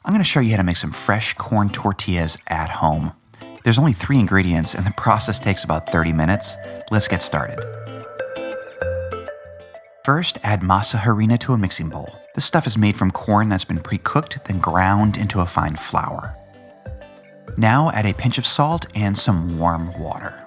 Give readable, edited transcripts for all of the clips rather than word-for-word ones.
I'm going to show you how to make some fresh corn tortillas at home. There's only 3 ingredients and the process takes about 30 minutes. Let's get started. First, add Masa Harina to a mixing bowl. This stuff is made from corn that's been pre-cooked, then ground into a fine flour. Now add a pinch of salt and some warm water.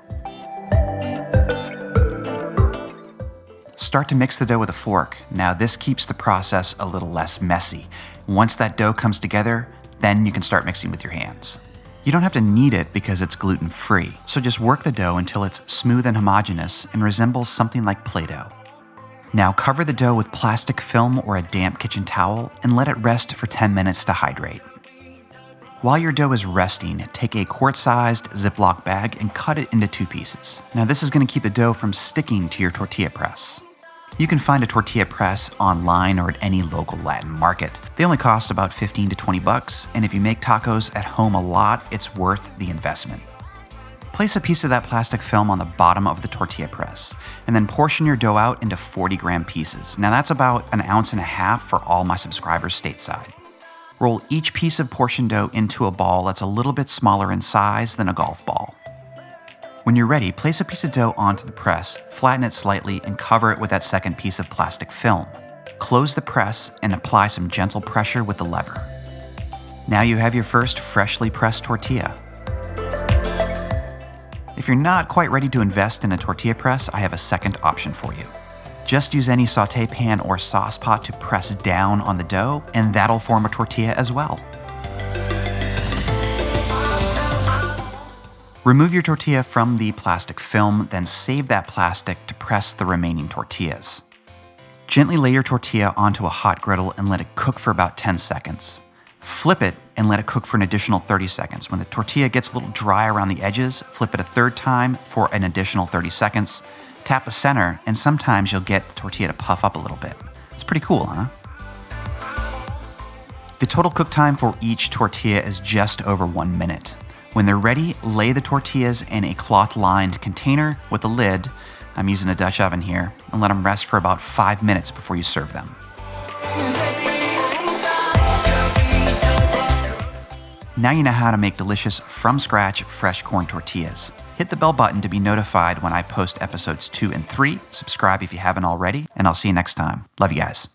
Start to mix the dough with a fork. Now this keeps the process a little less messy. Once that dough comes together, then you can start mixing with your hands. You don't have to knead it because it's gluten-free, so just work the dough until it's smooth and homogeneous and resembles something like Play-Doh. Now cover the dough with plastic film or a damp kitchen towel and let it rest for 10 minutes to hydrate. While your dough is resting, take a quart-sized Ziploc bag and cut it into 2 pieces. Now this is going to keep the dough from sticking to your tortilla press. You can find a tortilla press online or at any local Latin market. They only cost about 15 to 20 bucks, and if you make tacos at home a lot, it's worth the investment. Place a piece of that plastic film on the bottom of the tortilla press, and then portion your dough out into 40-gram pieces. Now that's about 1.5 ounces for all my subscribers stateside. Roll each piece of portion dough into a ball that's a little bit smaller in size than a golf ball. When you're ready, place a piece of dough onto the press, flatten it slightly, and cover it with that second piece of plastic film. Close the press and apply some gentle pressure with the lever. Now you have your first freshly pressed tortilla. If you're not quite ready to invest in a tortilla press, I have a second option for you. Just use any sauté pan or sauce pot to press down on the dough, and that'll form a tortilla as well. Remove your tortilla from the plastic film, then save that plastic to press the remaining tortillas. Gently lay your tortilla onto a hot griddle and let it cook for about 10 seconds. Flip it and let it cook for an additional 30 seconds. When the tortilla gets a little dry around the edges, flip it a third time for an additional 30 seconds. Tap the center, and sometimes you'll get the tortilla to puff up a little bit. It's pretty cool, huh? The total cook time for each tortilla is just over 1 minute. When they're ready, lay the tortillas in a cloth-lined container with a lid. I'm using a Dutch oven here, and let them rest for about 5 minutes before you serve them. Now you know how to make delicious, from-scratch, fresh corn tortillas. Hit the bell button to be notified when I post episodes 2 and 3. Subscribe if you haven't already, and I'll see you next time. Love you guys.